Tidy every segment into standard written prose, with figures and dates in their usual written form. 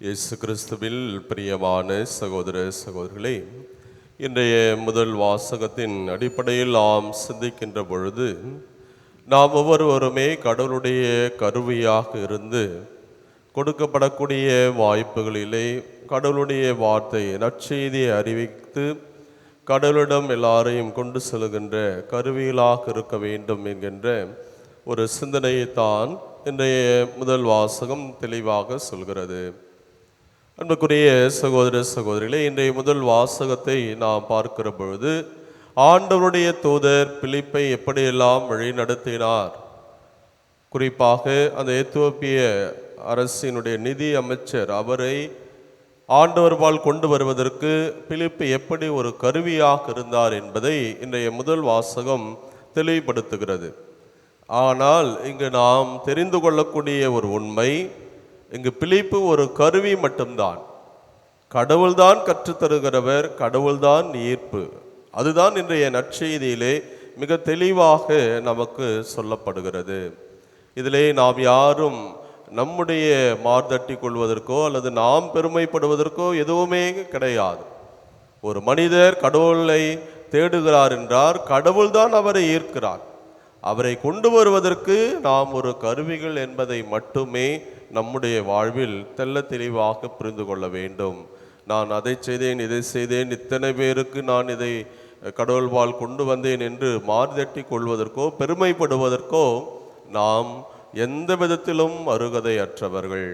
இயேசு கிறிஸ்துவில் பிரியமான சகோதர சகோதரிகளே, இன்றைய முதல் வாசகத்தின் அடிப்படையில் நாம் சிந்திக்கின்ற பொழுது, நாம் ஒவ்வொருவருமே கடவுளுடைய கருவியாக இருந்து கொடுக்கப்படக்கூடிய வாய்ப்புகளிலே கடவுளுடைய வார்த்தை நற்செய்தியை அறிவித்து கடவுளிடம் எல்லாரையும் கொண்டு செல்கின்ற கருவிகளாக இருக்க வேண்டும் என்கின்ற ஒரு சிந்தனையைத்தான் இன்றைய முதல் வாசகம் தெளிவாக சொல்கிறது. அன்புக்குரிய சகோதர சகோதரிகளே, இன்றைய முதல் வாசகத்தை நாம் பார்க்கிற பொழுது ஆண்டவருடைய தூதர் பிலிப்பை எப்படியெல்லாம் வழி நடத்தினார், குறிப்பாக அந்த எத்தியோப்பிய அரசினுடைய நிதி அமைச்சர் அவரை ஆண்டவர்பால் கொண்டு வருவதற்கு பிலிப்பு எப்படி ஒரு கருவியாக இருந்தார் என்பதை இன்றைய முதல் வாசகம் தெளிவுபடுத்துகிறது. ஆனால் இங்கு நாம் தெரிந்து கொள்ளக்கூடிய ஒரு உண்மை, இங்கு பிலிப்பு ஒரு கருவி மட்டும்தான். கடவுள்தான் கற்றுத்தருகிறவர், கடவுள்தான் ஈர்ப்பு. அதுதான் இன்றைய நற்செய்தியிலே மிக தெளிவாக நமக்கு சொல்லப்படுகிறது. இதிலே நாம் யாரும் நம்முடைய மார்தட்டி கொள்வதற்கோ அல்லது நாம் பெருமைப்படுவதற்கோ எதுவுமே கிடையாது. ஒரு மனிதர் கடவுளை தேடுகிறார் என்றார், கடவுள்தான் அவரை ஈர்க்கிறார். அவரை கொண்டு வருவதற்கு நாம் ஒரு கருவிகள் என்பதை மட்டுமே நம்முடைய வாழ்வில் தெள்ள தெளிவாக புரிந்து கொள்ள வேண்டும். நான் அதை செய்தேன், இதை செய்தேன், இத்தனை பேருக்கு நான் இதை கடவுள்வால் கொண்டு வந்தேன் என்று மார்தட்டி கொள்வதற்கோ பெருமைப்படுவதற்கோ நாம் எந்த விதத்திலும் அருகதை அற்றவர்கள்.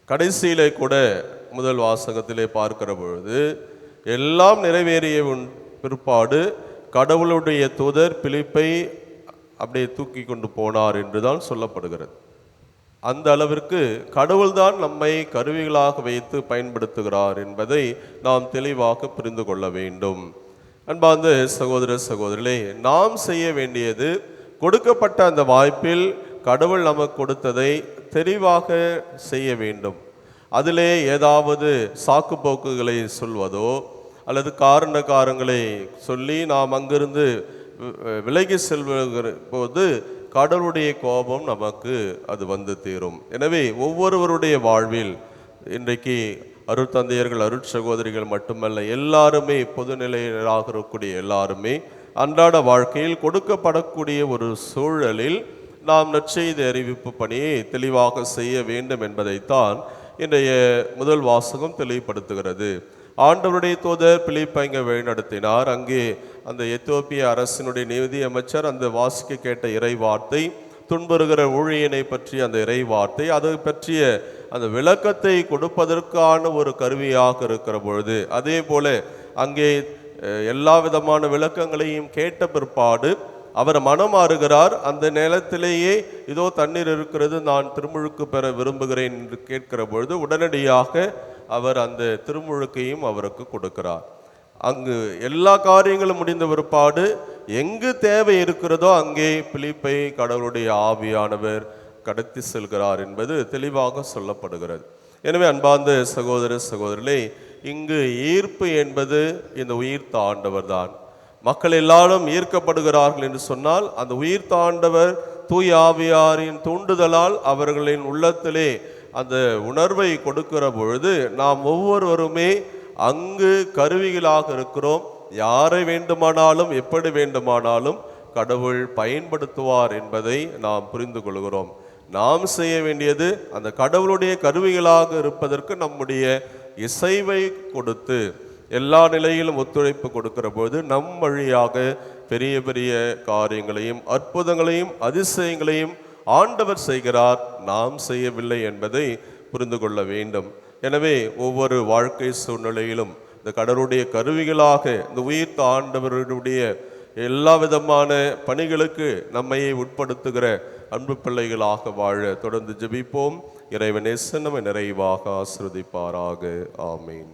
கடைசியிலே கூட முதல் வாசகத்திலே பார்க்கிற பொழுது எல்லாம் நிறைவேறிய பிற்பாடு கடவுளுடைய தூதர் பிலிப்பை அப்படியே தூக்கி கொண்டு போனார் என்றுதான் சொல்லப்படுகிறது. அந்த அளவிற்கு கடவுள்தான் நம்மை கருவிகளாக வைத்து பயன்படுத்துகிறார் என்பதை நாம் தெளிவாக புரிந்து கொள்ள வேண்டும். அன்பார்ந்த சகோதர சகோதரிகளே, நாம் செய்ய வேண்டியது கொடுக்கப்பட்ட அந்த வாய்ப்பில் கடவுள் நமக்கு கொடுத்ததை தெளிவாக செய்ய வேண்டும். அதிலே ஏதாவது சாக்கு போக்குகளை சொல்வதோ அல்லது காரணங்களை சொல்லி நாம் அங்கிருந்து விலகி செல்கிற போது கடவுளுடைய கோபம் நமக்கு அது வந்து தீரும். எனவே ஒவ்வொருவருடைய வாழ்வில் இன்றைக்கு அருட்தந்தையர்கள், அருட்சகோதரிகள் மட்டுமல்ல, எல்லாருமே பொதுநிலையராக இருக்கக்கூடிய எல்லாருமே அன்றாட வாழ்க்கையில் கொடுக்கப்படக்கூடிய ஒரு சூழலில் நாம் நற்செய்தி அறிவிப்பு பணியை தெளிவாக செய்ய வேண்டும் என்பதைத்தான் இன்றைய முதல் வாசகம் தெளிவுபடுத்துகிறது. ஆண்டவருடைய தூதர் பிலிப்பை இங்கே வழிநடத்தினார். அங்கே அந்த எத்தியோப்பிய அரசினுடைய நிதி அமைச்சர் அந்த வாசிக்க கேட்ட இறை வார்த்தை, துன்புறுகிற ஊழியனை பற்றிய அந்த இறை வார்த்தை, அதை பற்றிய அந்த விளக்கத்தை கொடுப்பதற்கான ஒரு கருவியாக இருக்கிற பொழுது, அதே போல அங்கே எல்லா விதமான விளக்கங்களையும் கேட்ட பிற்பாடு அவர் மனம் மாறுகிறார். அந்த நேரத்திலேயே இதோ தண்ணீர் இருக்கிறது, நான் திருமுழுக்கு பெற விரும்புகிறேன் என்று கேட்கிற பொழுது உடனடியாக அவர் அந்த திருமுழுக்கையும் அவருக்கு கொடுக்கிறார். அங்கு எல்லா காரியங்களும் முடிந்த பிற்பாடு எங்கு தேவை இருக்கிறதோ அங்கே பிலிப்பை கடவுளுடைய ஆவியானவர் கடத்தி செல்கிறார் என்பது தெளிவாக சொல்லப்படுகிறது. எனவே அன்பார்ந்த சகோதர சகோதரிகளே, இங்கு ஈர்ப்பு என்பது இந்த உயிர்த்த ஆண்டவர் தான். மக்கள் எல்லாரும் ஈர்க்கப்படுகிறார்கள் என்று சொன்னால் அந்த உயிர்த்த ஆண்டவர் தூய ஆவியாரின் தூண்டுதலால் அவர்களின் உள்ளத்திலே அந்த உணர்வை கொடுக்கிற பொழுது நாம் ஒவ்வொருவருமே அங்கு கருவிகளாக இருக்கிறோம். யாரை வேண்டுமானாலும் எப்படி வேண்டுமானாலும் கடவுள் பயன்படுத்துவார் என்பதை நாம் புரிந்து கொள்கிறோம். நாம் செய்ய வேண்டியது அந்த கடவுளுடைய கருவிகளாக இருப்பதற்கு நம்முடைய இசைவை கொடுத்து எல்லா நிலையிலும் ஒத்துழைப்பு கொடுக்கிற போது நம் வழியாக பெரிய பெரிய காரியங்களையும் அற்புதங்களையும் அதிசயங்களையும் ஆண்டவர் செய்கிறார், நாம் செய்யவில்லை என்பதை புரிந்து கொள்ள வேண்டும். எனவே ஒவ்வொரு வாழ்க்கை சூழ்நிலையிலும் இந்த கடவுளுடைய கருவிகளாக இந்த உயிர்த்த ஆண்டவருடைய எல்லா விதமான பணிகளுக்கு நம்மையை உட்படுத்துகிற அன்பு பிள்ளைகளாக வாழ தொடர்ந்து ஜெபிப்போம். இறைவன் நம்மை நிறைவாக ஆசீர்வதிப்பாராக. ஆமீன்.